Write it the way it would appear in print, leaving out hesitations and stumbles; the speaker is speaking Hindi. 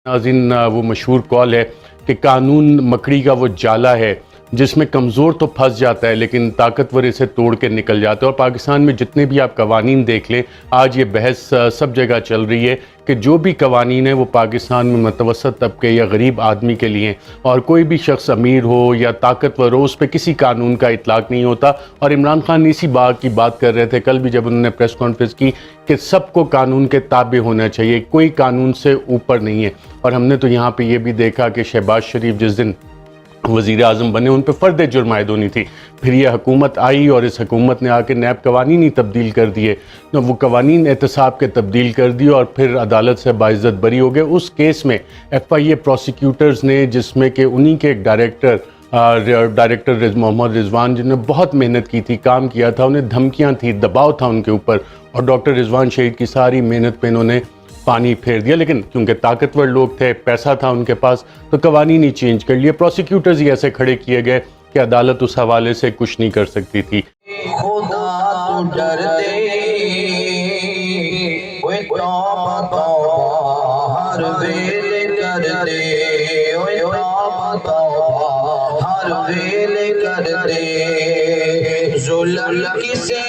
नाज़रीन, वो मशहूर कॉल है कि कानून मकड़ी का वो जाला है जिसमें कमज़ोर तो फंस जाता है लेकिन ताकतवर इसे तोड़ के निकल जाता है। और पाकिस्तान में जितने भी आप कवानीन देख लें, आज ये बहस सब जगह चल रही है कि जो भी कवानीन है वो पाकिस्तान में मुतवसत तबके या गरीब आदमी के लिए, और कोई भी शख्स अमीर हो या ताकतवर हो उस पर किसी कानून का इतलाक़ नहीं होता। और इमरान खान इसी बात की बात कर रहे थे कल भी जब उन्होंने प्रेस कॉन्फ्रेंस की कि सबको कानून के ताबे होना चाहिए, कोई कानून से ऊपर नहीं है। और हमने तो यहाँ पर यह भी देखा कि शहबाज शरीफ जिस दिन वज़ीर आज़म बने उन पर फ़र्द जुर्म आयद होनी थी, फिर ये हुकूमत आई और इस हुकूमत ने आके नैब कवानीन ही तब्दील कर दिए, तो वो कवानीन एहतसाब के तब्दील कर दिए और फिर अदालत से बाइज़्ज़त बरी हो गए। उस केस में FIA प्रोसिक्यूटर्स ने, जिसमें कि उन्हीं के डायरेक्टर मोहम्मद रिजवान जिन्होंने बहुत मेहनत की थी, काम किया था, उन्हें धमकियाँ थी, दबाव था उनके ऊपर, और डॉक्टर रिजवान शहीद की सारी मेहनत पे इन्होंने पानी फेर दिया। लेकिन क्योंकि ताकतवर लोग थे, पैसा था उनके पास, तो कवानीन ही चेंज कर लिए। प्रोसिक्यूटर्स ही ऐसे खड़े किए गए कि अदालत उस हवाले से कुछ नहीं कर सकती थी। जुल्म किसे